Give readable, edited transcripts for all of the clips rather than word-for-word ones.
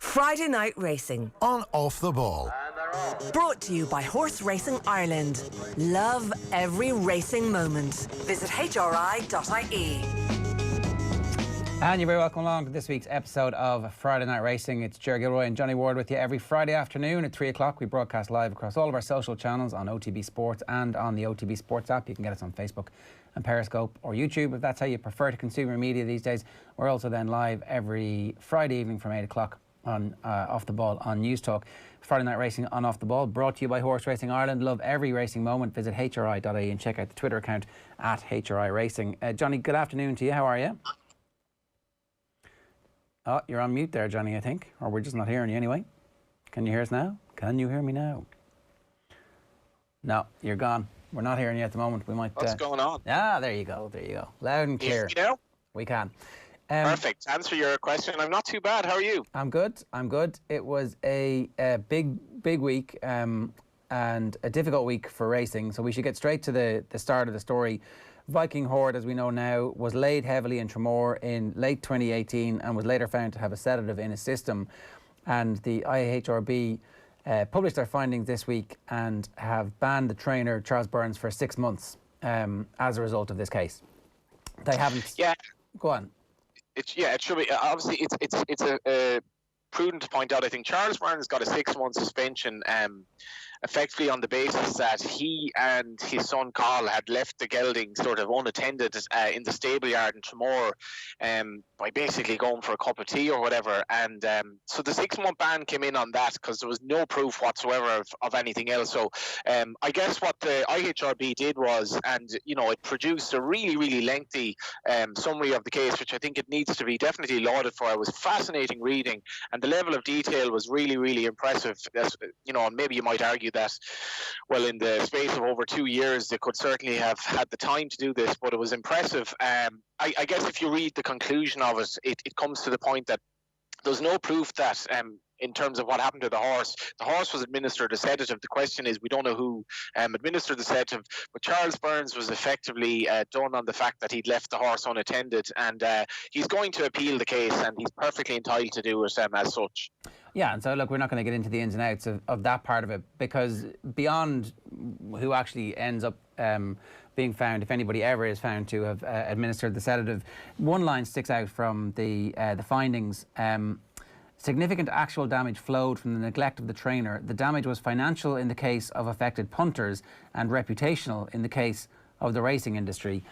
Friday Night Racing on Off the Ball. Brought to you by Horse Racing Ireland. Love every racing moment. Visit HRI.ie. And you're very welcome along to this week's episode of Friday Night Racing. It's Ger Johnny and Johnny Ward with you every Friday afternoon at 3 o'clock. We broadcast live across all of our social channels on OTB Sports and on the OTB Sports app. You can get us on Facebook and Periscope or YouTube if that's how you prefer to consume your media these days. We're also then live every Friday evening from 8 o'clock on Off the Ball on News Talk. Friday Night Racing on Off the Ball, brought to you by Horse Racing Ireland. Love every racing moment. Visit HRI.ie and check out the Twitter account at HRI Racing. Johnny, good afternoon to you. How are you? Oh, you're on mute there, Johnny, I think. Or we're just not hearing you anyway. Can you hear us now? Can you hear me now? No, you're gone. We're not hearing you at the moment. We might. What's going on? Ah, there you go. There you go. Loud and clear. You know? We can. Perfect. To answer your question, I'm not too bad. How are you? I'm good. I'm good. It was a big week and a difficult week for racing. So we should get straight to the start of the story. Viking Horde, as we know now, was laid heavily in Tramore in late 2018 and was later found to have a sedative in his system. And the IHRB published their findings this week and have banned the trainer, Charles Burns, for 6 months as a result of this case. They haven't... Yeah. Go on. It should be. Obviously, it's a prudent to point out, I think Charles Burns got a 6-month suspension effectively on the basis that he and his son Carl had left the gelding sort of unattended in the stable yard in Tramore by basically going for a cup of tea or whatever. And so the 6-month ban came in on that because there was no proof whatsoever of anything else. So I guess what the IHRB did was, and it produced a really, really lengthy summary of the case, which I think it needs to be definitely lauded for. It was fascinating reading, and the level of detail was really, really impressive. And maybe you might argue that, well, in the space of over 2 years, they could certainly have had the time to do this, but it was impressive. I guess if you read the conclusion of it, it comes to the point that there's no proof that in terms of what happened to the horse was administered a sedative. The question is, we don't know who administered the sedative, but Charles Burns was effectively done on the fact that he'd left the horse unattended, and he's going to appeal the case, and he's perfectly entitled to do it as such. Yeah, and so look, we're not going to get into the ins and outs of that part of it, because beyond who actually ends up being found, if anybody ever is found to have administered the sedative, one line sticks out from the findings. Significant actual damage flowed from the neglect of the trainer. The damage was financial in the case of affected punters and reputational in the case of the racing industry.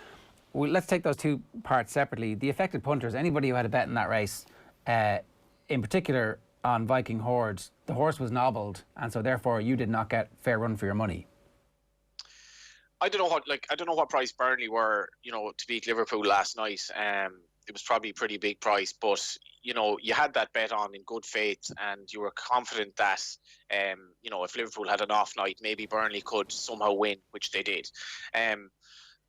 Well, let's take those two parts separately. The affected punters, anybody who had a bet in that race, in particular on Viking Horde, the horse was nobbled, and so therefore you did not get fair run for your money. I don't know what price Burnley were, to beat Liverpool last night. It was probably a pretty big price, but you had that bet on in good faith, and you were confident that if Liverpool had an off night, maybe Burnley could somehow win, which they did.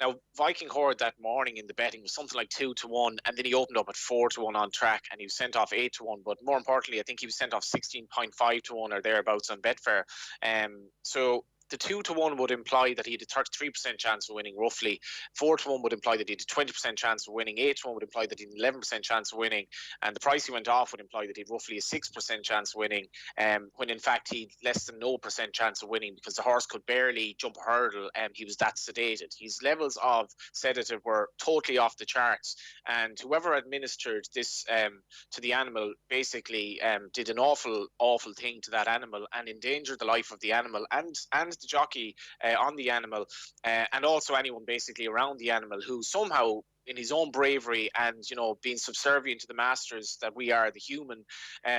Now, Viking Horde that morning in the betting was something like 2-1, and then he opened up at 4-1 on track, and he was sent off 8-1. But more importantly, I think he was sent off 16.5-1 or thereabouts on Betfair. So the 2-1 would imply that he had a 33% chance of winning, roughly. 4-1 would imply that he had a 20% chance of winning. 8-1 would imply that he had an 11% chance of winning. And the price he went off would imply that he had roughly a 6% chance of winning, when in fact he had less than 0% chance of winning because the horse could barely jump a hurdle and he was that sedated. His levels of sedative were totally off the charts. And whoever administered this to the animal basically did an awful, awful thing to that animal and endangered the life of the animal and the jockey on the animal, and also anyone basically around the animal who somehow, in his own bravery and being subservient to the masters that we are, the human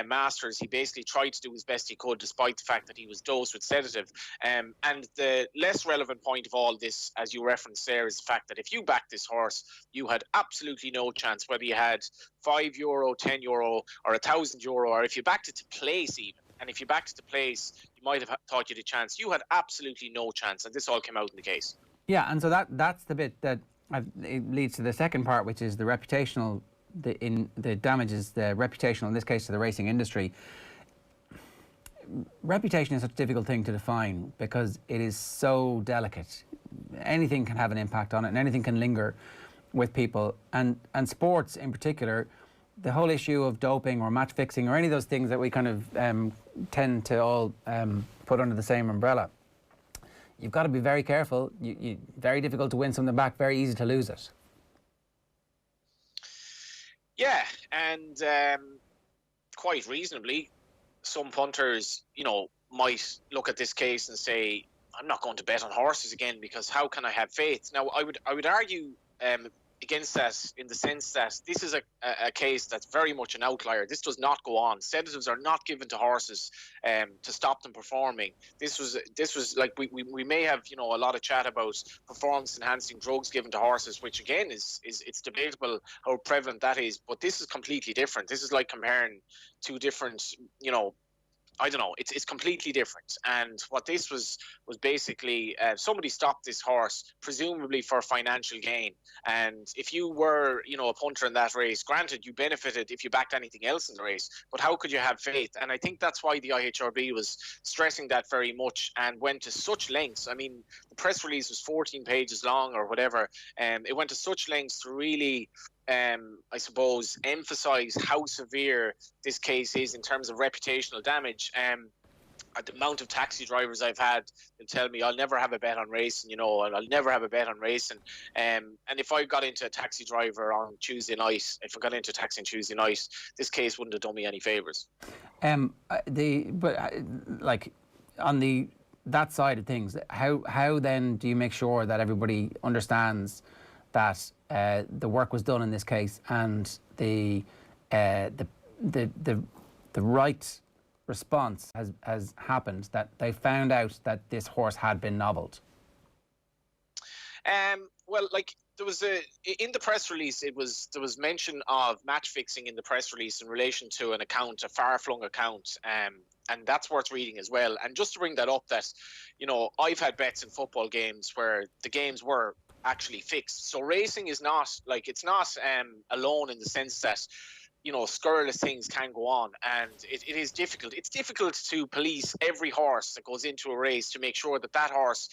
masters, he basically tried to do his best he could despite the fact that he was dosed with sedative. And the less relevant point of all this, as you referenced there, is the fact that if you backed this horse, you had absolutely no chance, whether you had €5, €10 or €1,000, or if you backed it to place even. And if you backed it to place, you might have thought you had a chance. You had absolutely no chance, and this all came out in the case. Yeah, and so that's the bit that it leads to the second part, which is the reputational, the damages, the reputational, in this case, to the racing industry. Reputation is such a difficult thing to define because it is so delicate. Anything can have an impact on it, and anything can linger with people. And sports in particular, the whole issue of doping or match fixing or any of those things that we kind of tend to all put under the same umbrella, you've got to be very careful. Very difficult to win something back, very easy to lose it. Yeah, and quite reasonably, some punters, might look at this case and say, I'm not going to bet on horses again, because how can I have faith? Now, I would argue against that, in the sense that this is a case that's very much an outlier. This does not go on. Sedatives are not given to horses to stop them performing. This was like, we may have a lot of chat about performance enhancing drugs given to horses, which again is it's debatable how prevalent that is, but this is completely different. This is like comparing two different, I don't know. It's completely different. And what this was basically somebody stopped this horse, presumably for financial gain. And if you were, a punter in that race, granted, you benefited if you backed anything else in the race. But how could you have faith? And I think that's why the IHRB was stressing that very much and went to such lengths. I mean, the press release was 14 pages long or whatever. It went to such lengths to really, I suppose, emphasise how severe this case is in terms of reputational damage. The amount of taxi drivers I've had, they'll tell me, I'll never have a bet on racing, and I'll never have a bet on racing. And if I got into a taxi driver on Tuesday night, this case wouldn't have done me any favours. Like on that side of things, how then do you make sure that everybody understands that the work was done in this case and the right response has happened, that they found out that this horse had been nobbled? Well, like there was in the press release, there was mention of match fixing in the press release in relation to an account, a far-flung account, and that's worth reading as well. And just to bring that up, that I've had bets in football games where the games were actually fixed. So racing is not like, it's not alone in the sense that scurrilous things can go on, and it is difficult. It's difficult to police every horse that goes into a race to make sure that horse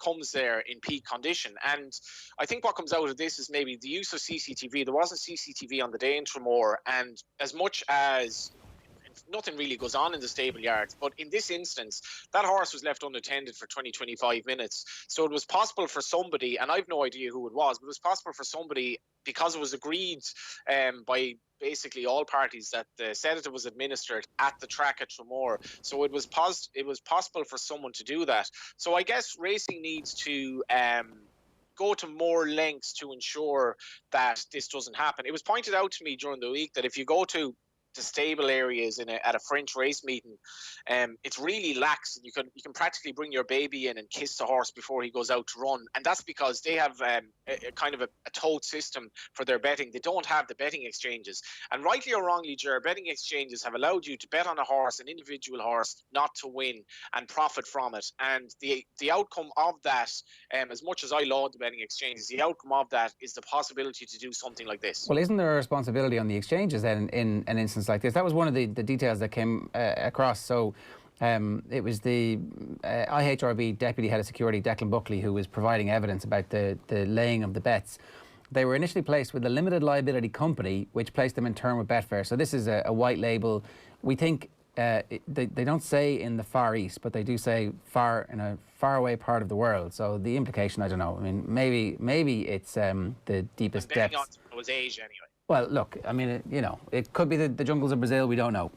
comes there in peak condition. And I think what comes out of this is maybe the use of CCTV. There wasn't CCTV on the day in Tramore, and as much as nothing really goes on in the stable yards, but in this instance, that horse was left unattended for 20-25 minutes. So it was possible for somebody, and I've no idea who it was, but it was possible for somebody, because it was agreed by basically all parties that the sedative was administered at the track at Tramore. So it was possible for someone to do that. So I guess racing needs to go to more lengths to ensure that this doesn't happen. It was pointed out to me during the week that if you go to stable areas at a French race meeting, it's really lax. You can practically bring your baby in and kiss the horse before he goes out to run, and that's because they have a kind of a tote system for their betting. They don't have the betting exchanges, and rightly or wrongly, Ger, betting exchanges have allowed you to bet on a horse, an individual horse, not to win and profit from it. And the outcome of that, as much as I laud the betting exchanges, the outcome of that is the possibility to do something like this. Well, isn't there a responsibility on the exchanges then in an instance like this? That was one of the details that came across. So it was the IHRB Deputy Head of Security, Declan Buckley, who was providing evidence about the laying of the bets. They were initially placed with a limited liability company, which placed them in turn with Betfair. So this is a white label. We think they don't say in the Far East, but they do say in a faraway part of the world. So the implication, I don't know. I mean, maybe it's the deepest depths. It was Asia anyway. Well, look, I mean, it could be the jungles of Brazil, we don't know.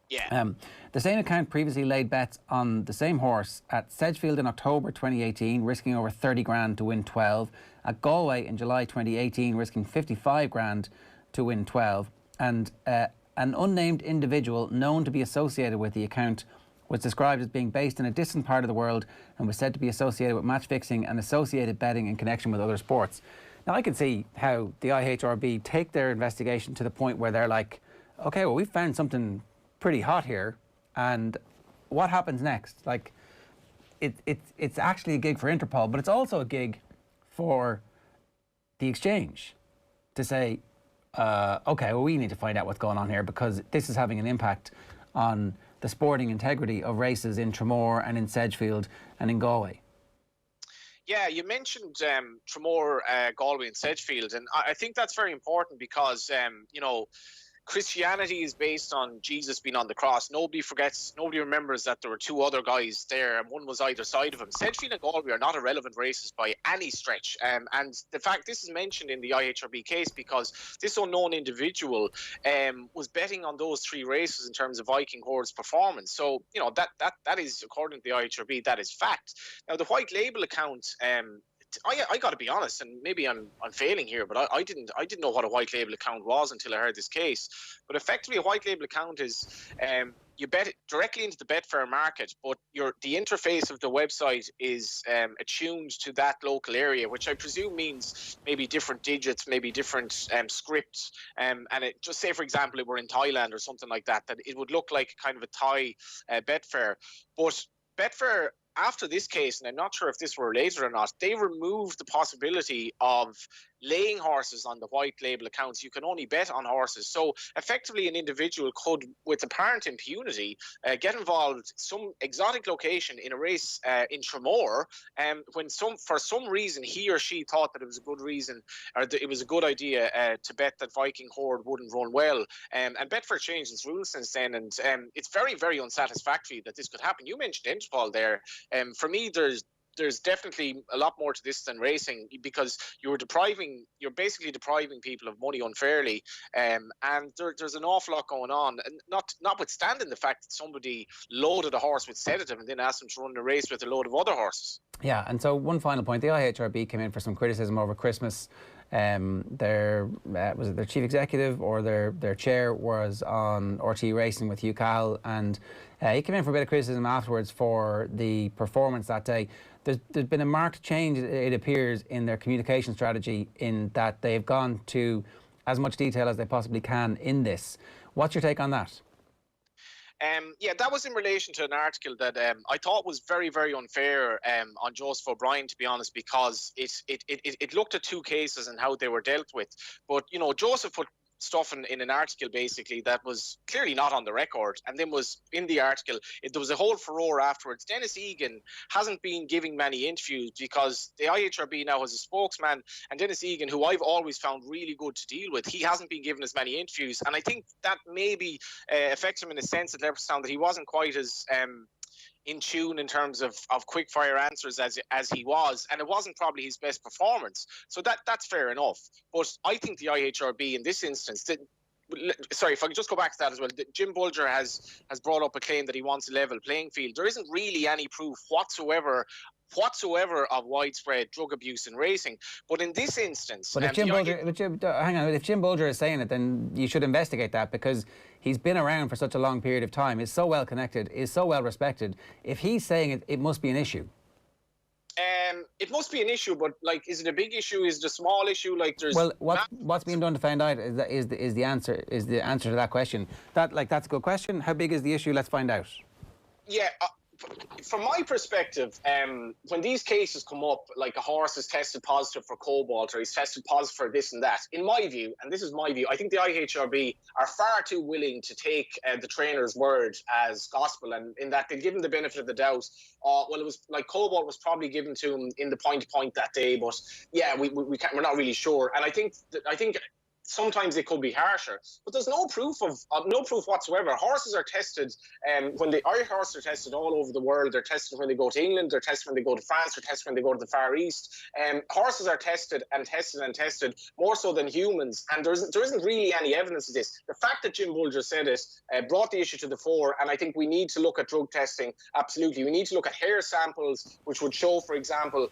Yeah. The same account previously laid bets on the same horse at Sedgefield in October 2018, risking over 30 grand to win 12. At Galway in July 2018, risking 55 grand to win 12. And an unnamed individual known to be associated with the account was described as being based in a distant part of the world and was said to be associated with match fixing and associated betting in connection with other sports. Now, I can see how the IHRB take their investigation to the point where they're like, okay, well, we've found something pretty hot here, and what happens next? Like, it's actually a gig for Interpol, but it's also a gig for the exchange to say, okay, well, we need to find out what's going on here, because this is having an impact on the sporting integrity of races in Tramore and in Sedgefield and in Galway. Yeah, you mentioned Tramore, Galway and Sedgefield, and I think that's very important because, Christianity is based on Jesus being on the cross. Nobody remembers that there were two other guys there, and one was either side of him. Sedgefield and Galway are not irrelevant races by any stretch. And the fact this is mentioned in the IHRB case because this unknown individual was betting on those three races in terms of Viking Horde's performance. So, you know, that is, according to the IHRB, that is fact. Now, the white label account, I got to be honest, and maybe I'm failing here, but I didn't know what a white label account was until I heard this case. But effectively, a white label account is you bet it directly into the Betfair market, but the interface of the website is attuned to that local area, which I presume means maybe different digits, maybe different scripts, and it just say, for example, it were in Thailand or something like that, that it would look like kind of a Thai Betfair, but Betfair, after this case, and I'm not sure if this were related or not, they removed the possibility of laying horses on the white label accounts. You can only bet on horses. So effectively an individual could, with apparent impunity, get involved some exotic location in a race in Tramore, when for some reason he or she thought that it was a good reason, or that it was a good idea to bet that Viking Horde wouldn't run well. And Betfair changed its rules since then, and it's very, very unsatisfactory that this could happen. You mentioned Interpol there. For me, there's definitely a lot more to this than racing, because you're basically depriving people of money unfairly, and there's an awful lot going on. And notwithstanding the fact that somebody loaded a horse with sedative and then asked them to run the race with a load of other horses. Yeah, and so one final point: the IHRB came in for some criticism over Christmas. Was it their chief executive or their chair was on RT Racing with Hugh Cowell, and he came in for a bit of criticism afterwards for the performance that day. There's been a marked change, it appears, in their communication strategy, in that they've gone to as much detail as they possibly can in this. What's your take on that? Yeah, that was in relation to an article that I thought was very, very unfair on Joseph O'Brien, to be honest, because it looked at two cases and how they were dealt with. But, you know, Joseph put stuff in an article basically that was clearly not on the record, and then was in the article, there was a whole furore afterwards. Dennis Egan hasn't been giving many interviews because the IHRB now has a spokesman, and Dennis Egan, who I've always found really good to deal with, he hasn't been given as many interviews, and I think that maybe affects him in a sense at Leopardstown, that he wasn't quite as in tune in terms of quick fire answers as he was, and it wasn't probably his best performance. So that's fair enough. But I think the IHRB in this instance, sorry, if I could just go back to that as well, Jim Bulger has brought up a claim that he wants a level playing field. There isn't really any proof whatsoever of widespread drug abuse in racing. But in this instance... But if if Jim Bulger is saying it, then you should investigate that, because he's been around for such a long period of time, is so well connected, is so well respected. If he's saying it, it must be an issue. It must be an issue, but like, is it a big issue? Is it a small issue? Like, there's what's being done to find out is the answer to that question. That's a good question. How big is the issue? Let's find out. Yeah. From my perspective, when these cases come up, like a horse is tested positive for cobalt, or he's tested positive for this and that, in my view, and this is my view, I think the IHRB are far too willing to take the trainer's word as gospel, and in that they give him the benefit of the doubt. Well, it was like cobalt was probably given to him in the point that day, but yeah, we're not really sure. And I think sometimes it could be harsher, but there's no proof whatsoever. Horses are tested, when the Irish horses are tested all over the world. They're tested when they go to England, they're tested when they go to France, they're tested when they go to the Far East. Horses are tested and tested and tested more so than humans, and there isn't really any evidence of this. The fact that Jim Bulger said it brought the issue to the fore, and I think we need to look at drug testing. Absolutely, we need to look at hair samples, which would show, for example,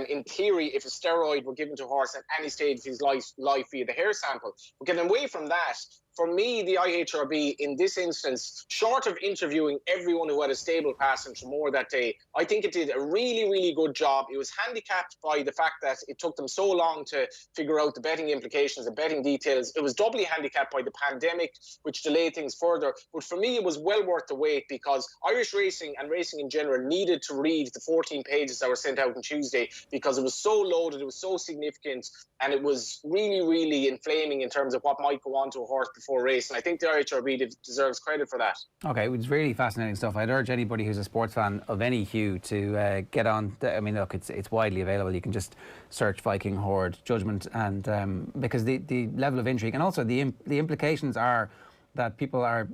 in theory, if a steroid were given to a horse at any stage of his life via the hair sample. But getting away from that, for me, the IHRB in this instance, short of interviewing everyone who had a stable pass in Tramore that day, I think it did a really, really good job. It was handicapped by the fact that it took them so long to figure out the betting implications, the betting details. It was doubly handicapped by the pandemic, which delayed things further. But for me, it was well worth the wait, because Irish racing and racing in general needed to read the 14 pages that were sent out on Tuesday, because it was so loaded, it was so significant, and it was really, really inflaming in terms of what might go on to a horse before race. And I think the IHRB deserves credit for that. Okay, it was really fascinating stuff. I'd urge anybody who's a sports fan of any hue to get on. I mean, look, it's widely available. You can just search Viking Horde Judgment, and because the level of intrigue, and also the implications are that people are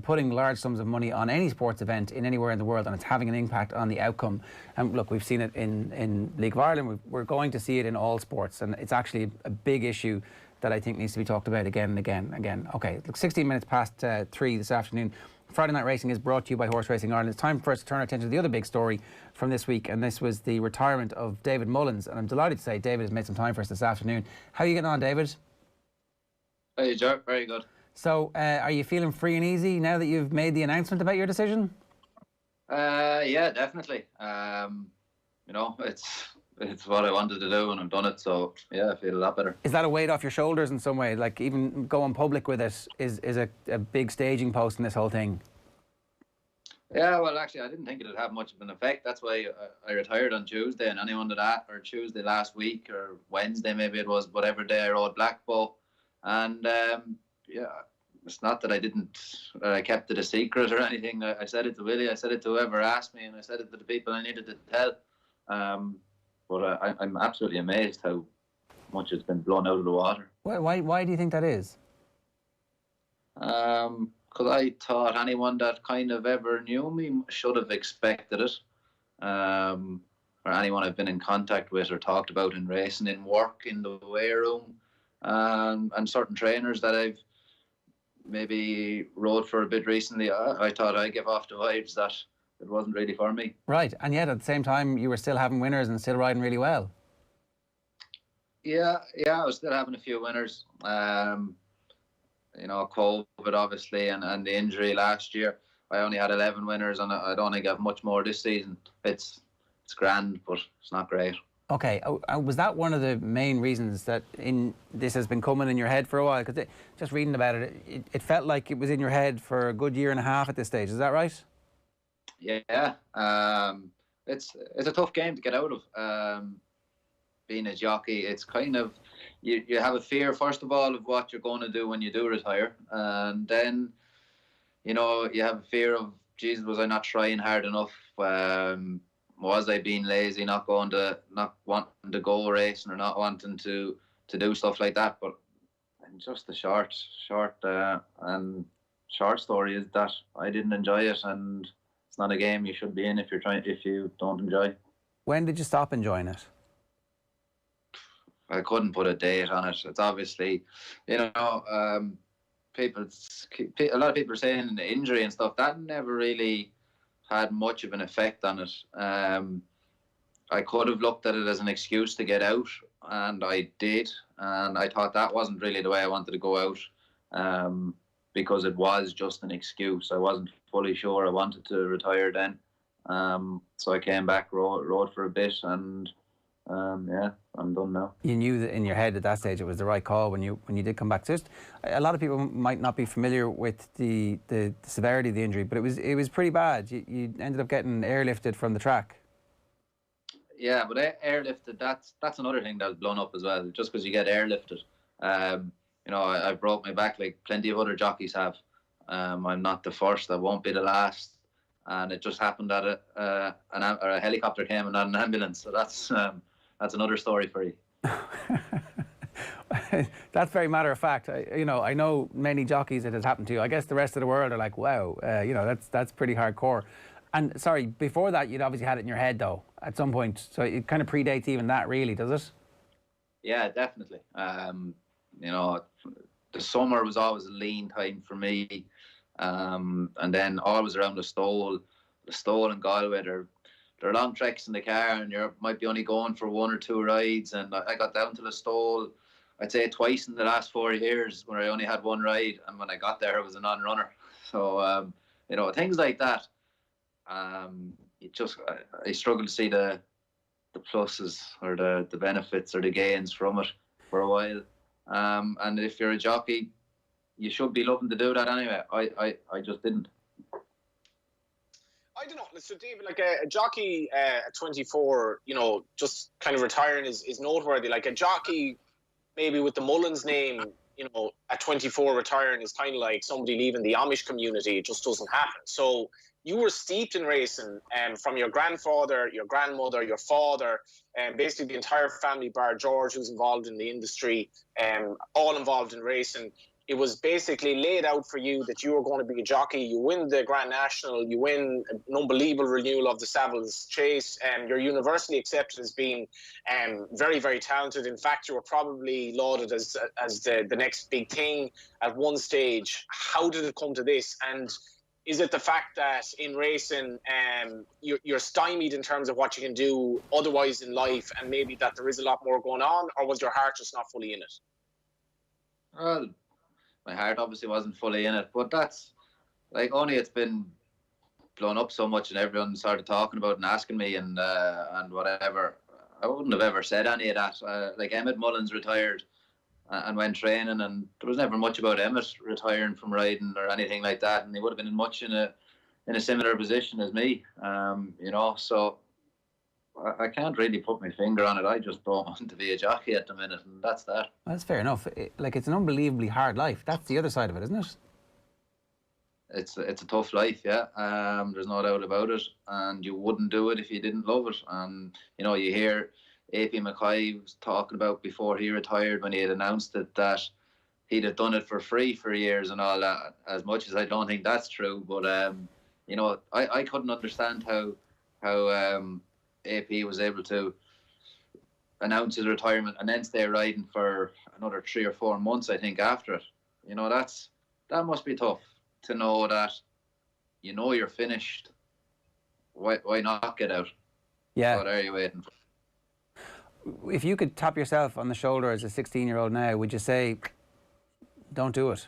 putting large sums of money on any sports event in anywhere in the world, and it's having an impact on the outcome. And look, we've seen it in League of Ireland. We're going to see it in all sports, and it's actually a big issue that I think needs to be talked about again and again and again. Okay, look, 16 minutes past 3 this afternoon. Friday Night Racing is brought to you by Horse Racing Ireland. It's time for us to turn our attention to the other big story from this week, and this was the retirement of David Mullins. And I'm delighted to say David has made some time for us this afternoon. How are you getting on, David? Hey, Ger. Very good. So, are you feeling free and easy now that you've made the announcement about your decision? Yeah, definitely. You know, it's what I wanted to do, and I've done it. So yeah, I feel a lot better. Is that a weight off your shoulders in some way? Like even going public with it is a big staging post in this whole thing? Yeah, well, actually, I didn't think it'd have much of an effect. That's why I retired on Tuesday, and anyone that, or Tuesday last week, or Wednesday maybe it was, whatever day I rode Blackbow. And yeah, it's not that I kept it a secret or anything. I said it to Willie, I said it to whoever asked me, and I said it to the people I needed to tell. But I'm absolutely amazed how much it's been blown out of the water. Why do you think that is? Because I thought anyone that kind of ever knew me should have expected it. Or anyone I've been in contact with or talked about in racing, in work, in the weigh room, and certain trainers that I've maybe rode for a bit recently. I thought I gave off the vibes that it wasn't really for me. Right, and yet at the same time you were still having winners and still riding really well. Yeah, I was still having a few winners. You know, COVID obviously, and the injury last year. I only had 11 winners, and I don't think I have much more this season. It's grand, but it's not great. Okay, was that one of the main reasons that this has been coming in your head for a while? Because just reading about it, it felt like it was in your head for a good year and a half at this stage. Is that right? Yeah, it's a tough game to get out of. Being a jockey, it's kind of you have a fear first of all of what you're going to do when you do retire, and then you know you have a fear of, Jesus, was I not trying hard enough? Was I being lazy, not wanting to go racing or not wanting to do stuff like that? But just the short story is that I didn't enjoy it, and it's not a game you should be in if you don't enjoy. When did you stop enjoying it? I couldn't put a date on it. It's obviously, you know, a lot of people are saying the injury and stuff, that never really had much of an effect on it. I could have looked at it as an excuse to get out, and I did, and I thought that wasn't really the way I wanted to go out, because it was just an excuse. I wasn't fully sure I wanted to retire then, so I came back, rode for a bit, and yeah, I'm done now. You knew that in your head at that stage it was the right call when you did come back. Just a lot of people might not be familiar with the severity of the injury, but it was pretty bad. You ended up getting airlifted from the track. Yeah, but airlifted, that's another thing that's blown up as well. Just because you get airlifted, you know, I broke my back like plenty of other jockeys have. I'm not the first. I won't be the last. And it just happened that a helicopter came and not an ambulance. So that's another story for you. That's very matter of fact. I know many jockeys it has happened to. I guess the rest of the world are like, wow, you know, that's pretty hardcore. And sorry, before that, you'd obviously had it in your head though at some point. So it kind of predates even that, really, does it? Yeah, definitely. You know, the summer was always a lean time for me. And then always around the Stole and Galway, they're long treks in the car, and you might be only going for 1 or 2 rides. And I got down to the Stole, I'd say twice in the last 4 years, where I only had 1 ride, and when I got there, I was a non-runner. So you know, things like that. I struggle to see the pluses or the benefits or the gains from it for a while. And if you're a jockey, you should be looking to do that anyway. I just didn't. I don't know. So, David, like a jockey at 24, you know, just kind of retiring is noteworthy. Like a jockey, maybe with the Mullins name, you know, at 24 retiring is kind of like somebody leaving the Amish community. It just doesn't happen. So you were steeped in racing from your grandfather, your grandmother, your father, and basically the entire family, bar George, who's involved in the industry, all involved in racing. it was basically laid out for you that you were going to be a jockey. You win the Grand National, you win an unbelievable renewal of the Savills Chase, and you're universally accepted as being very, very talented. In fact, you were probably lauded as the next big thing at one stage. How did it come to this? And is it the fact that in racing you're stymied in terms of what you can do otherwise in life, and maybe that there is a lot more going on, or was your heart just not fully in it? Well, my heart obviously wasn't fully in it, but that's like only it's been blown up so much and everyone started talking about it and asking me and whatever. I wouldn't have ever said any of that. Like Emmett Mullins retired and went training, and there was never much about Emmett retiring from riding or anything like that, and he would have been much in a similar position as me, so I can't really put my finger on it. I just don't want to be a jockey at the minute, and that's that. That's fair enough. It's an unbelievably hard life. That's the other side of it, isn't it? It's a tough life, yeah. There's no doubt about it, and you wouldn't do it if you didn't love it. And you hear AP McKay was talking about before he retired, when he had announced it, that he'd have done it for free for years and all that. As much as I don't think that's true, but I couldn't understand how AP was able to announce his retirement and then stay riding for another 3 or 4 months, I think, after it. That must be tough, to know that you're finished. Why not get out? Yeah. What are you waiting for? If you could tap yourself on the shoulder as a 16-year-old now, would you say, don't do it?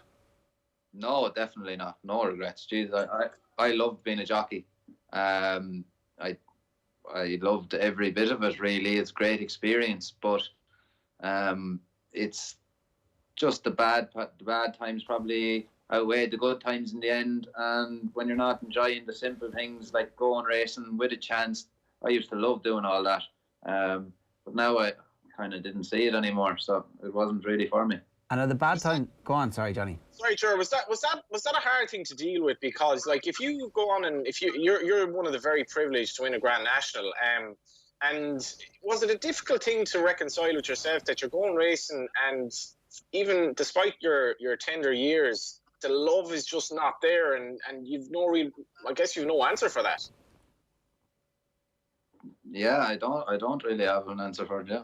No, definitely not. No regrets. Jeez, I loved being a jockey. I loved every bit of it, really. It's a great experience, but it's just the bad times probably outweighed the good times in the end. And when you're not enjoying the simple things like going racing with a chance, I used to love doing all that. But now I kind of didn't see it anymore, so it wasn't really for me. And at the bad time, go on. Sorry, Johnny. Sorry, Ger. Was that a hard thing to deal with? Because like if you go on and if you're one of the very privileged to win a Grand National, and was it a difficult thing to reconcile with yourself that you're going racing and even despite your tender years, the love is just not there, and you've no real, I guess you've no answer for that. Yeah, I don't really have an answer for it, yeah.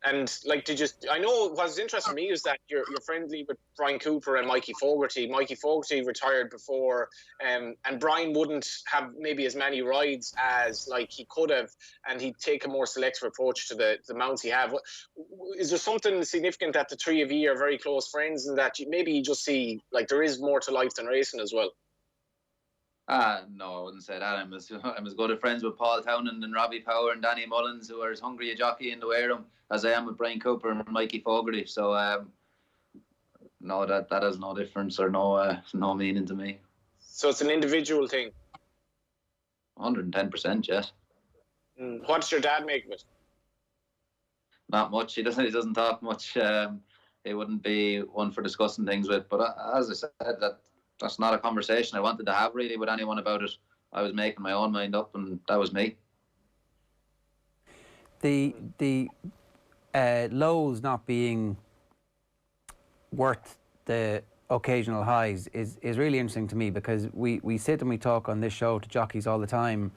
And like, I know what's interesting to me is that you're friendly with Brian Cooper and Mikey Fogarty. Mikey Fogarty retired before, and Brian wouldn't have maybe as many rides as like he could have, and he'd take a more selective approach to the mounts he have. Is there something significant that the three of you are very close friends, and that maybe you just see like there is more to life than racing as well? No, I wouldn't say that. I'm as good of friends with Paul Townend and Robbie Power and Danny Mullins, who are as hungry a jockey in the wear room, as I am with Brian Cooper and Mikey Fogarty. So no, that has no difference or no meaning to me. So it's an individual thing. 110%, yes. What does your dad make of it? Not much. He doesn't talk much. He wouldn't be one for discussing things with. But as I said, that's not a conversation I wanted to have really with anyone about it. I was making my own mind up, and that was me. The lows not being worth the occasional highs is really interesting to me, because we sit and we talk on this show to jockeys all the time,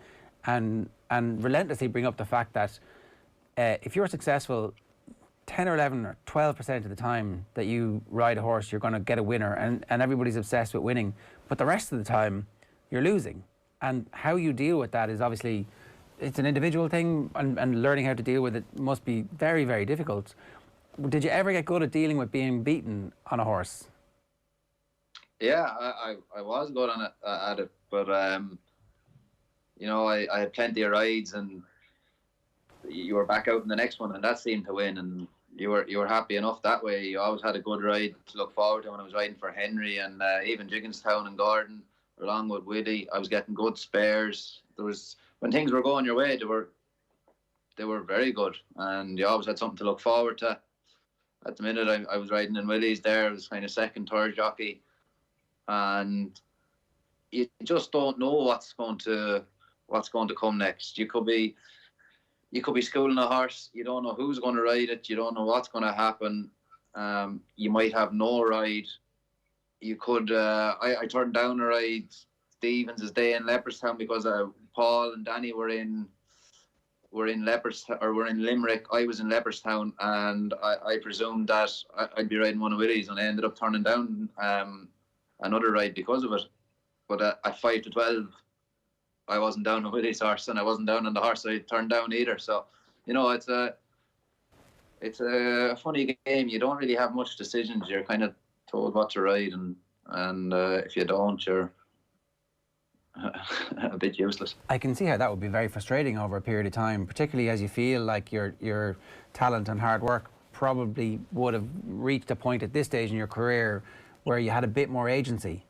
and relentlessly bring up the fact that if you're successful 10 or 11 or 12% of the time that you ride a horse, you're going to get a winner, and everybody's obsessed with winning. But the rest of the time, you're losing. And how you deal with that is obviously, it's an individual thing, and learning how to deal with it must be very, very difficult. Did you ever get good at dealing with being beaten on a horse? Yeah, I was good at it, but I had plenty of rides, and you were back out in the next one, and that seemed to win, and you were happy enough that way. You always had a good ride to look forward to. When I was riding for Henry and even Jigginstown and Gordon, along with Willie, I was getting good spares. When things were going your way, they were very good, and you always had something to look forward to. At the minute, I was riding in Willie's there. I was kind of second, third jockey, and you just don't know what's going to come next. You could be schooling a horse. You don't know who's going to ride it. You don't know what's going to happen. You might have no ride. You could. I turned down a ride Stevens' day in Leopardstown because Paul and Danny were in Leopardstown, or were in Limerick. I was in Leopardstown, and I presumed that I'd be riding one of Willie's, and I ended up turning down another ride because of it. But at 5 to 12, I wasn't down on Willie's horse, and I wasn't down on the horse I turned down either. So, it's a funny game. You don't really have much decisions. You're kind of told what to ride, and if you don't, you're a bit useless. I can see how that would be very frustrating over a period of time, particularly as you feel like your talent and hard work probably would have reached a point at this stage in your career where you had a bit more agency.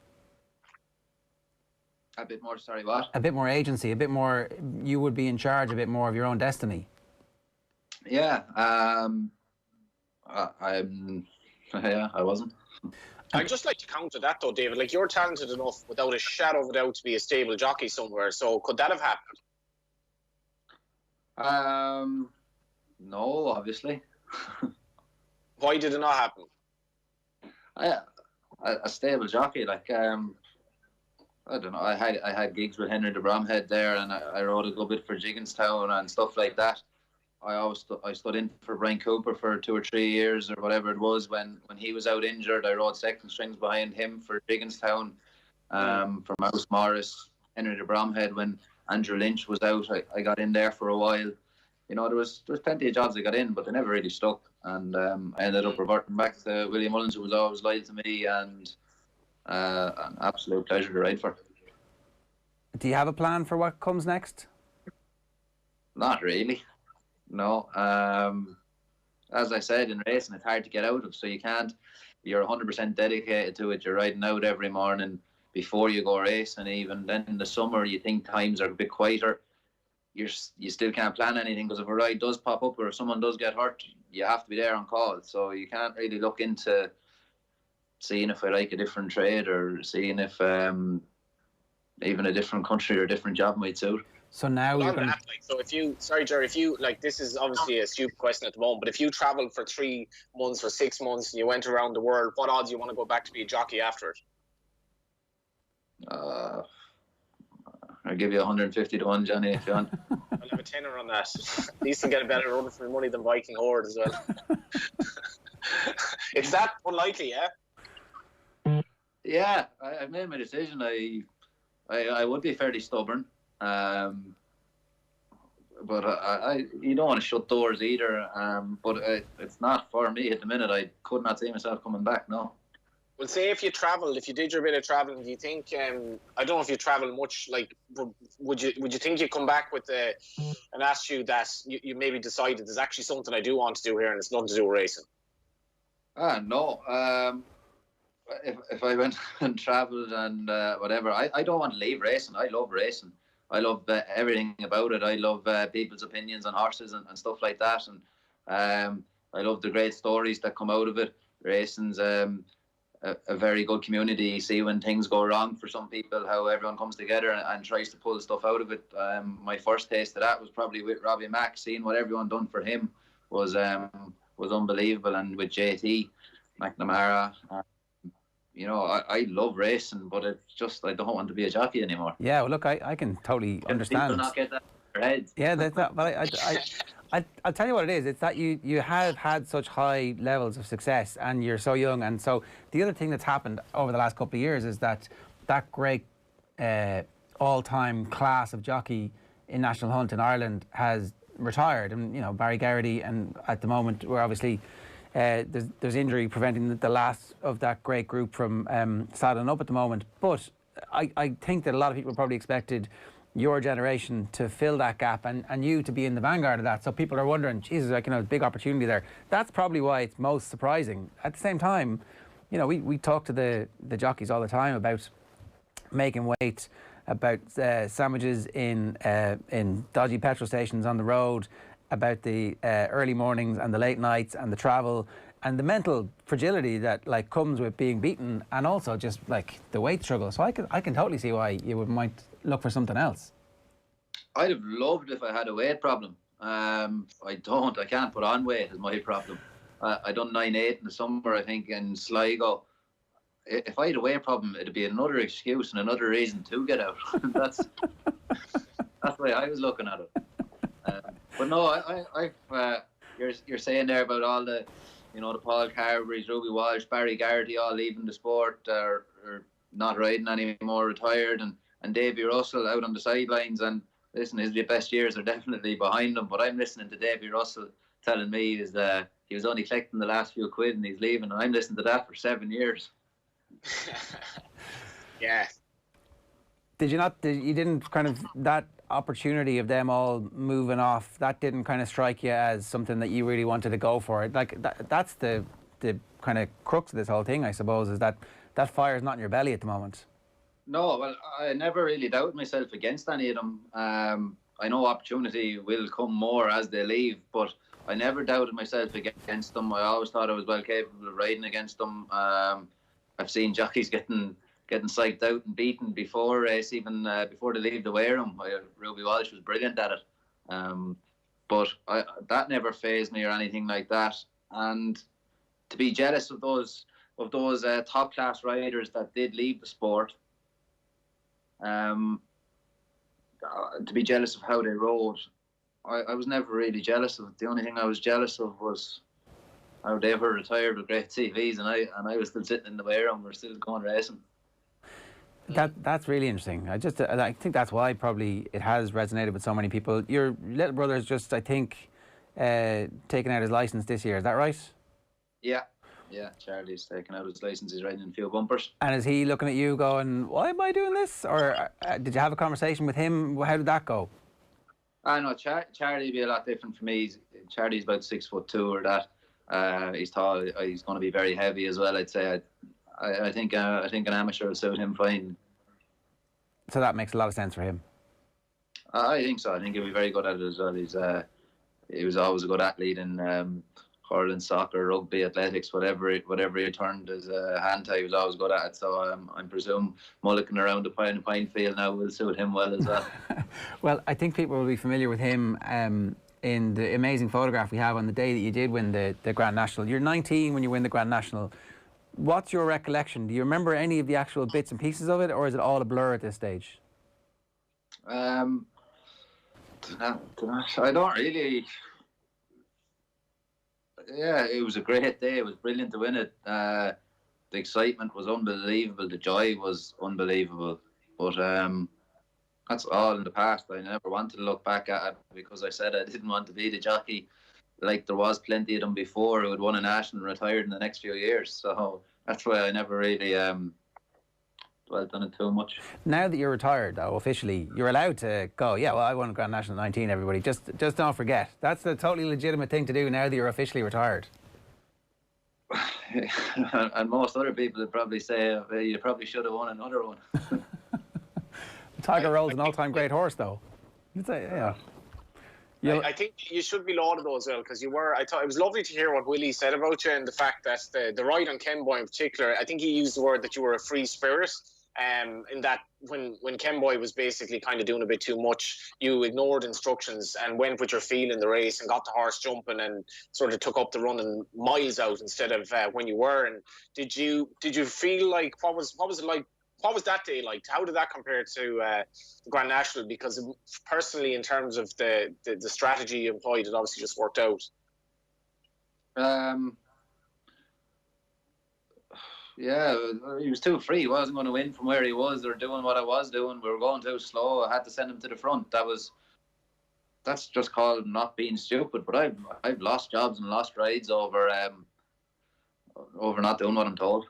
A bit more, sorry, what? A bit more agency, a bit more, you would be in charge a bit more of your own destiny. Yeah, I wasn't. I'd just like to counter that though, David. Like, you're talented enough without a shadow of a doubt to be a stable jockey somewhere. So could that have happened? No, obviously. Why did it not happen? A stable jockey, like I don't know. I had gigs with Henry de Bromhead there, and I rode a good bit for Jigginstown and stuff like that. I stood in for Brian Cooper for 2 or 3 years or whatever it was when he was out injured. I rode second strings behind him for Jigginstown, for Mouse Morris, Henry de Bromhead. When Andrew Lynch was out, I got in there for a while. There was plenty of jobs I got in, but they never really stuck. And I ended up reverting back to William Mullins, who was always loyal to me, and an absolute pleasure to ride for. Do you have a plan for what comes next? Not really. No. As I said, in racing, it's hard to get out of, so you're 100% dedicated to it. You're riding out every morning before you go racing. Even then in the summer, you think times are a bit quieter. You still can't plan anything, because if a ride does pop up or if someone does get hurt, you have to be there on call. So you can't really look into seeing if I like a different trade, or seeing if even a different country or a different job might suit. So now you're going to... So Ger, if you, like, this is obviously a stupid question at the moment, but if you travelled for 3 months or 6 months and you went around the world, what odds do you want to go back to be a jockey after it? I'll give you 150 to 1, Johnny, if you want. I'll have a tenner on that. At least you get a better run for money than Viking Horde as well. It's that unlikely, yeah? Yeah, I've made my decision. I would be fairly stubborn. But you don't want to shut doors either. But it's not for me at the minute. I could not see myself coming back, no. Well, say if you did your bit of travelling, do you think, I don't know if you travel much, like, would you think you'd come back with an attitude that you maybe decided there's actually something I do want to do here and it's nothing to do with racing? No. If I went and travelled and whatever, I don't want to leave racing. I love racing. I love everything about it. I love people's opinions on horses and stuff like that. And I love the great stories that come out of it. Racing's a very good community. You see when things go wrong for some people, how everyone comes together and tries to pull stuff out of it. My first taste of that was probably with Robbie Mack. Seeing what everyone done for him was unbelievable. And with JT McNamara, I love racing, but it's just I don't want to be a jockey anymore. Yeah, well, look, I can totally understand. People not get that in their heads. Yeah, that's not. But I'll tell you what it is. It's that you have had such high levels of success, and you're so young. And so the other thing that's happened over the last couple of years is that great all-time class of jockey in National Hunt in Ireland has retired. And Barry Garrity, and at the moment we're obviously. There's injury preventing the last of that great group from saddling up at the moment. But I think that a lot of people probably expected your generation to fill that gap and you to be in the vanguard of that. So people are wondering, Jesus, big opportunity there. That's probably why it's most surprising. At the same time, we talk to the jockeys all the time about making weight, about sandwiches in dodgy petrol stations on the road, about the early mornings and the late nights and the travel and the mental fragility that comes with being beaten, and also just the weight struggle. So I can totally see why you might look for something else. I'd have loved if I had a weight problem. I don't. I can't put on weight is my problem. I done 9-8 in the summer, I think, in Sligo. If I had a weight problem, it'd be another excuse and another reason to get out. That's the way I was looking at it. But no, you're saying there about all the, the Paul Carberrys, Ruby Walsh, Barry Garrity, all leaving the sport or not riding anymore, retired, and Davy Russell out on the sidelines. And listen, his best years are definitely behind him. But I'm listening to Davy Russell telling me he was only collecting the last few quid and he's leaving. And I'm listening to that for 7 years. Yeah. You didn't kind of, that opportunity of them all moving off, that didn't kind of strike you as something that you really wanted to go for? Like that's the kind of crux of this whole thing, I suppose, is that fire's not in your belly at the moment. No, well, I never really doubted myself against any of them. I know opportunity will come more as they leave, but I never doubted myself against them. I always thought I was well capable of riding against them. I've seen jockeys getting psyched out and beaten before race, even before they leave the wear room. Ruby Walsh was brilliant at it. But that never fazed me or anything like that. And to be jealous of those top class riders that did leave the sport, to be jealous of how they rode, I was never really jealous of it. The only thing I was jealous of was how they were retired with great CVs, and I was still sitting in the wear room. We're still going racing. That's really interesting. I think that's why probably it has resonated with so many people. Your little brother's just, I think, taken out his licence this year. Is that right? Yeah, Charlie's taken out his licence. He's riding in a few bumpers. And is he looking at you going, why am I doing this? Or did you have a conversation with him? How did that go? I know Charlie would be a lot different for me. Charlie's about 6'2" or that. He's tall. He's going to be very heavy as well, I'd say. I think an amateur will suit him fine. So that makes a lot of sense for him. I think so. I think he'll be very good at it as well. He was always a good athlete in hurling, soccer, rugby, athletics, whatever he turned his hand to, he was always good at it. So I presume mullicking around the pine field now will suit him well as well. Well, I think people will be familiar with him in the amazing photograph we have on the day that you did win the Grand National. You're 19 when you win the Grand National. What's your recollection? Do you remember any of the actual bits and pieces of it, or is it all a blur at this stage? I don't really. Yeah, it was a great day. It was brilliant to win it. The excitement was unbelievable. The joy was unbelievable. But that's all in the past. I never wanted to look back at it because I said I didn't want to be the jockey. Like there was plenty of them before who had won a national and retired in the next few years. So that's why I never really dwelt on it too much. Now that you're retired, though, officially, you're allowed to go, yeah, well, I won a Grand National 19, everybody. Just don't forget. That's a totally legitimate thing to do now that you're officially retired. And most other people would probably say, you probably should have won another one. Tiger Roll's an all-time great horse, though. You'd say, yeah. I think you should be lauded though as well, because I thought it was lovely to hear what Willie said about you, and the fact that the ride on Kenboy in particular, I think he used the word that you were a free spirit, in that when Kenboy was basically kind of doing a bit too much, you ignored instructions and went with your feel in the race and got the horse jumping and sort of took up the running miles out instead of when you were. And did you feel like, what was it like? What was that day like? How did that compare to the Grand National? Because personally, in terms of the strategy you employed, it obviously just worked out. Yeah, he was too free. He wasn't going to win from where he was or doing what I was doing. We were going too slow. I had to send him to the front. That's just called not being stupid. But I've lost jobs and lost rides over not doing what I'm told.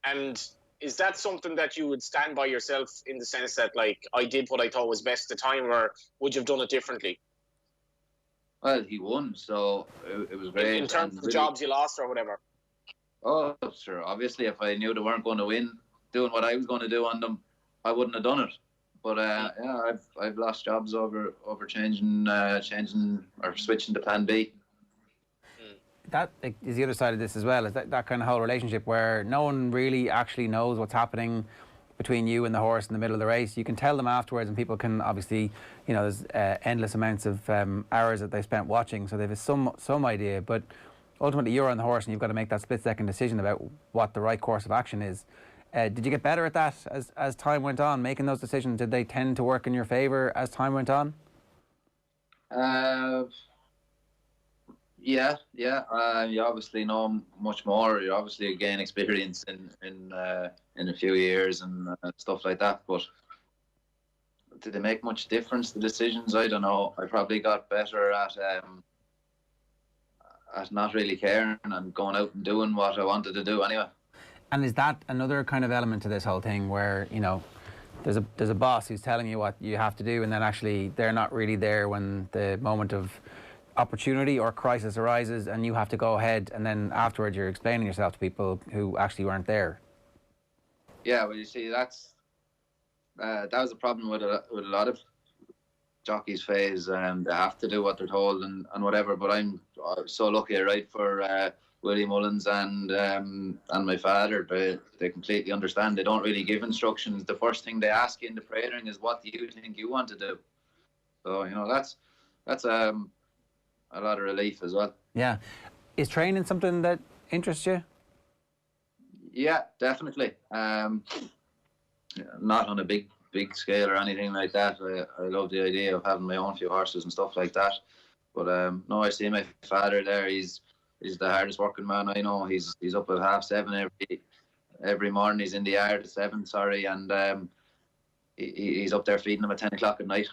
And is that something that you would stand by yourself in the sense that, like, I did what I thought was best at the time, or would you have done it differently? Well, he won, so it was great. In terms of the jobs you lost or whatever? Oh, sure. Obviously, if I knew they weren't going to win, doing what I was going to do on them, I wouldn't have done it. But yeah, I've lost jobs over changing or switching to Plan B. That is the other side of this as well, is that kind of whole relationship where no one really actually knows what's happening between you and the horse in the middle of the race. You can tell them afterwards, and people can obviously, there's endless amounts of hours that they spent watching, so they have some idea. But ultimately you're on the horse and you've got to make that split-second decision about what the right course of action is. Did you get better at that as time went on, making those decisions? Did they tend to work in your favour as time went on? Yeah. You obviously know much more. You obviously gain experience in a few years and stuff like that. But did they make much difference, the decisions? I don't know. I probably got better at not really caring and going out and doing what I wanted to do anyway. And is that another kind of element to this whole thing where, you know, there's a boss who's telling you what you have to do, and then actually they're not really there when the moment of opportunity or crisis arises, and you have to go ahead, and then afterwards you're explaining yourself to people who actually weren't there? Yeah, well, you see, that was a problem with a lot of jockeys phase. They have to do what they're told and whatever. But I'm so lucky, right, for Willie Mullins and my father. They completely understand. They don't really give instructions. The first thing they ask you in the prayer is, what do you think you want to do? So, you know, that's a lot of relief as well. Yeah. Is training something that interests you? Yeah, definitely. Not on a big scale or anything like that. I love the idea of having my own few horses and stuff like that. But no, I see my father there. He's the hardest working man I know. He's up at 7:30 every morning. He's in the yard at 7. Sorry, and he's up there feeding them at 10 o'clock at night.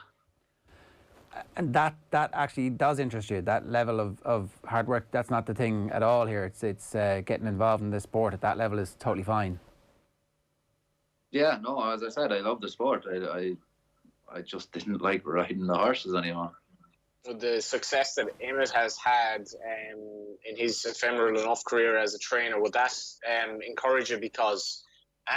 And that actually does interest you. That level of hard work. That's not the thing at all here. It's getting involved in the sport at that level is totally fine. Yeah, no, as I said, I love the sport. I just didn't like riding the horses anymore. The success that Emmett has had in his ephemeral enough career as a trainer, would that encourage you? Because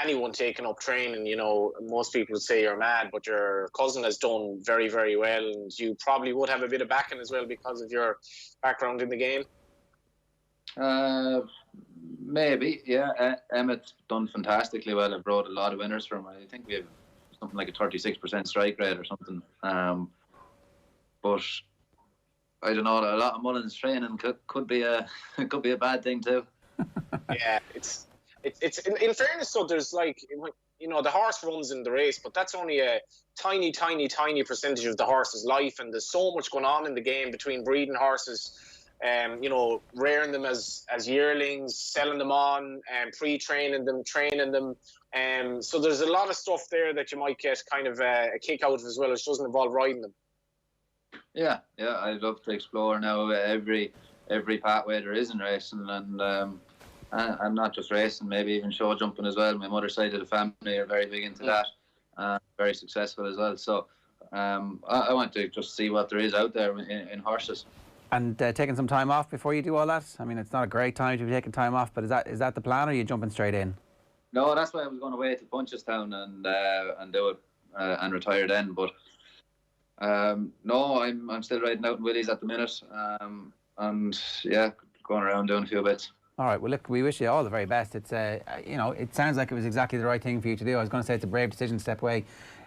anyone taking up training, you know, most people would say you're mad, but your cousin has done very, very well, and you probably would have a bit of backing as well because of your background in the game. Maybe, yeah. Emmett's done fantastically well. I've brought a lot of winners from him. I think we have something like a 36% strike rate or something. But I don't know. A lot of Mullins training could be a bad thing too. Yeah, it's in fairness. So there's like, you know, the horse runs in the race, but that's only a tiny percentage of the horse's life, and there's so much going on in the game between breeding horses. You know, rearing them as yearlings, selling them on, pre-training them, training them. So there's a lot of stuff there that you might get kind of a kick out of as well, which doesn't involve riding them. Yeah, I'd love to explore now every pathway there is in racing, and not just racing, maybe even show jumping as well. My mother's side of the family are very big into that, very successful as well. So I want to just see what there is out there in horses. And taking some time off before you do all that? I mean, it's not a great time to be taking time off, but is that the plan, or are you jumping straight in? No, that's why I was going away to Punchestown and do it and retire then. But no, I'm still riding out in Willie's at the minute, and yeah, going around doing a few bits. All right. Well, look, we wish you all the very best. It's you know, it sounds like it was exactly the right thing for you to do. I was going to say it's a brave decision to step away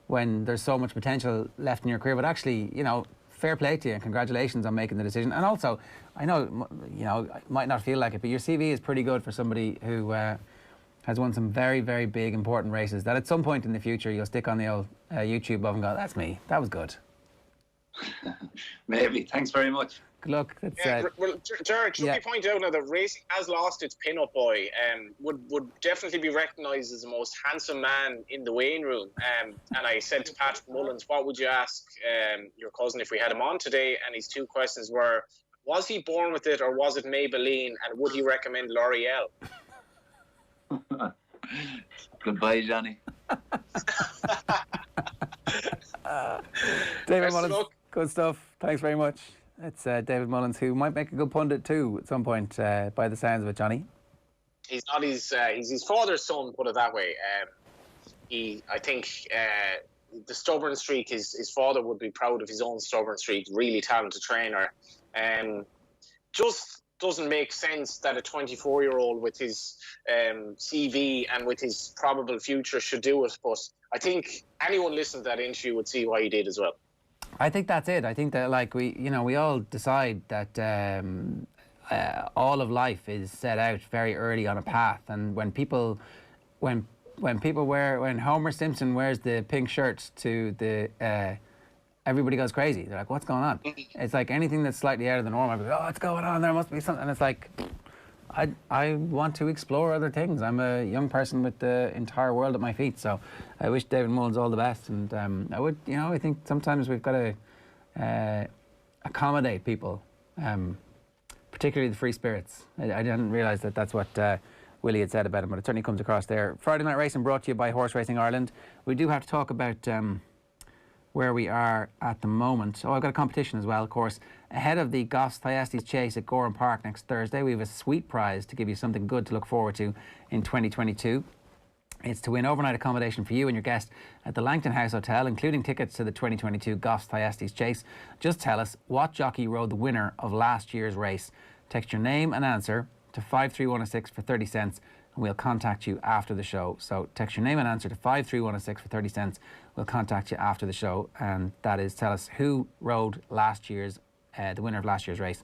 when there's so much potential left in your career, but actually, you know, fair play to you and congratulations on making the decision. And also, I know, you know, I might not feel like it, but your CV is pretty good for somebody who has won some very, very big, important races that at some point in the future you'll stick on the old YouTube above and go, that's me, that was good. Maybe. Thanks very much. Good luck. Well, Ger, should we point out now that racing has lost its pin-up boy, would definitely be recognised as the most handsome man in the weighing room. And I said to Patrick Mullins, what would you ask your cousin if we had him on today? And his two questions were, was he born with it or was it Maybelline? And would he recommend L'Oreal? Goodbye, Johnny. David Mullins, good stuff. Thanks very much. It's David Mullins, who might make a good pundit too at some point, by the sounds of it, Johnny. He's not he's his father's son, put it that way. I think the stubborn streak, his father would be proud of his own stubborn streak. Really talented trainer. Just doesn't make sense that a 24-year-old with his CV and with his probable future should do it. But I think anyone listening to that interview would see why he did as well. I think that's it. I think that, like, we all decide that all of life is set out very early on a path, and when Homer Simpson wears the pink shirt to the everybody goes crazy. They're like, what's going on? It's like anything that's slightly out of the norm. I'm like, oh, what's going on? There must be something. And it's like, I want to explore other things. I'm a young person with the entire world at my feet, so I wish David Mullins all the best. And I think sometimes we've got to accommodate people, particularly the free spirits. I didn't realise that that's what Willie had said about him, but it certainly comes across there. Friday Night Racing brought to you by Horse Racing Ireland. We do have to talk about where we are at the moment. Oh, I've got a competition as well, of course. Ahead of the Goss Thyestes Chase at Gorham Park next Thursday, we have a sweet prize to give you something good to look forward to in 2022. It's to win overnight accommodation for you and your guest at the Langton House Hotel, including tickets to the 2022 Goss Thyestes Chase. Just tell us what jockey rode the winner of last year's race. Text your name and answer to 53116 for 30 cents, and we'll contact you after the show. So text your name and answer to 53116 for 30 cents. We'll contact you after the show, and that is, tell us who rode last year's, the winner of last year's race.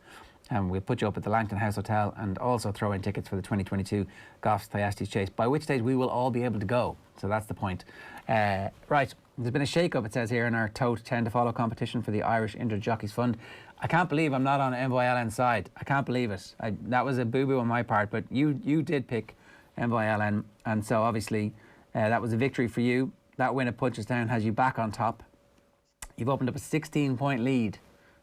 And we'll put you up at the Langton House Hotel and also throw in tickets for the 2022 Goss Thyestes Chase, by which stage we will all be able to go. So that's the point. Right, there's been a shake-up, it says here, in our Tote 10 to follow competition for the Irish Injured Jockeys Fund. I can't believe I'm not on MYLN's side. I can't believe it. That was a boo-boo on my part, but you did pick MYLN, and so obviously that was a victory for you. That win at Punchestown has you back on top. You've opened up a 16-point lead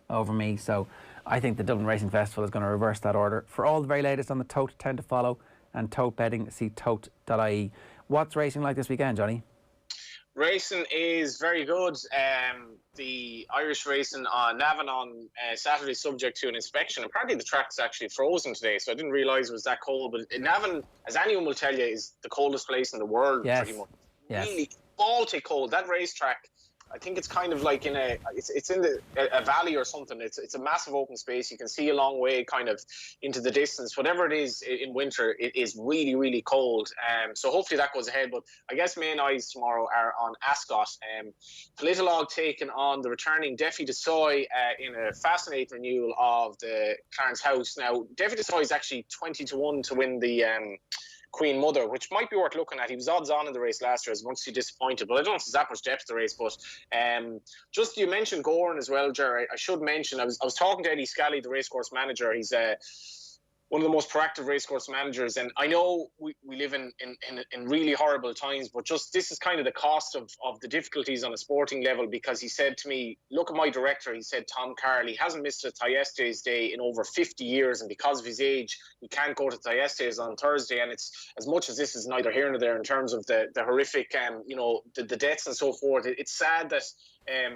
over me, so I think the Dublin Racing Festival is going to reverse that order. For all the very latest on the Tote 10 to follow and Tote betting, see tote.ie. What's racing like this weekend, Johnny? Racing is very good. The Irish racing on Navan on Saturday, subject to an inspection. Apparently the track's actually frozen today, so I didn't realise it was that cold. But Navan, as anyone will tell you, is the coldest place in the world, pretty much. Yes. Really Baltic cold. That racetrack, I think it's kind of like in it's in a valley or something. It's a massive open space. You can see a long way kind of into the distance. Whatever it is in winter, it is really, really cold. So hopefully that goes ahead. But I guess main eyes tomorrow are on Ascot. Politolog taking on the returning Defi Desoy in a fascinating renewal of the Clarence House. Now, Defi Desoy is actually 20-1 to win the Queen Mother, which might be worth looking at. He was odds on in the race last year, as much as he disappointed, but I don't know if there's that much depth to the race. But just, you mentioned Goran as well, Ger. I should mention, I was talking to Eddie Scally, the racecourse manager. He's one of the most proactive racecourse managers, and I know we live in really horrible times, but just this is kind of the cost of the difficulties on a sporting level, because he said to me, look at my director, he said, Tom Carroll, he hasn't missed a Thyestes day in over 50 years, and because of his age, he can't go to Thyestes on Thursday. And it's, as much as this is neither here nor there in terms of the horrific, the deaths and so forth, it's sad that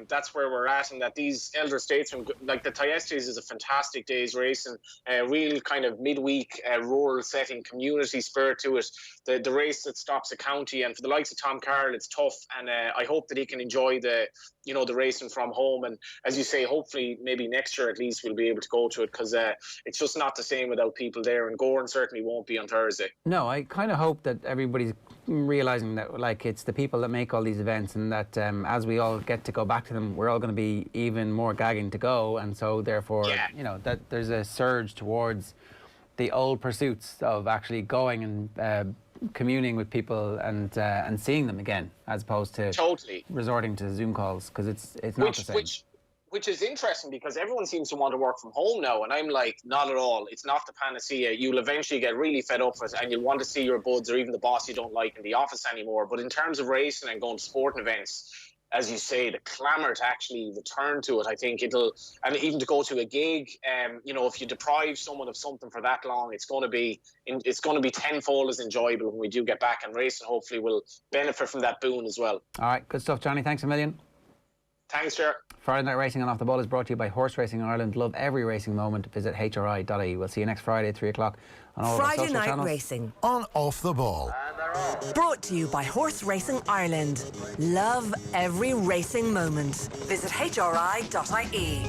that's where we're at, and that these elder statesmen, like the Thyestes is a fantastic day's race, and a real kind of midweek rural setting, community spirit to it. The race that stops a county, and for the likes of Tom Carroll, it's tough, and I hope that he can enjoy the racing from home. And as you say, hopefully maybe next year at least we'll be able to go to it, because it's just not the same without people there, and Goran certainly won't be on Thursday. No, I kind of hope that everybody's realising that, like, it's the people that make all these events, and that as we all get to go back to them, we're all going to be even more gagging to go, and so therefore, that there's a surge towards the old pursuits of actually going and communing with people and seeing them again, as opposed to resorting to Zoom calls, because it's not the same. Which is interesting, because everyone seems to want to work from home now, and I'm like, not at all. It's not the panacea. You'll eventually get really fed up with it, and you'll want to see your buds or even the boss you don't like in the office anymore. But in terms of racing and going to sporting events, as you say, the clamour to actually return to it, I think and even to go to a gig, if you deprive someone of something for that long, it's going to be tenfold as enjoyable when we do get back, and racing hopefully will benefit from that boon as well. All right, good stuff, Johnny. Thanks a million. Thanks, Ger. Friday Night Racing on Off the Ball is brought to you by Horse Racing Ireland. Love every racing moment. Visit HRI.ie. We'll see you next Friday at 3 o'clock on all Friday of our social Night channels. Racing on Off the Ball. Brought to you by Horse Racing Ireland. Love every racing moment. Visit HRI.ie.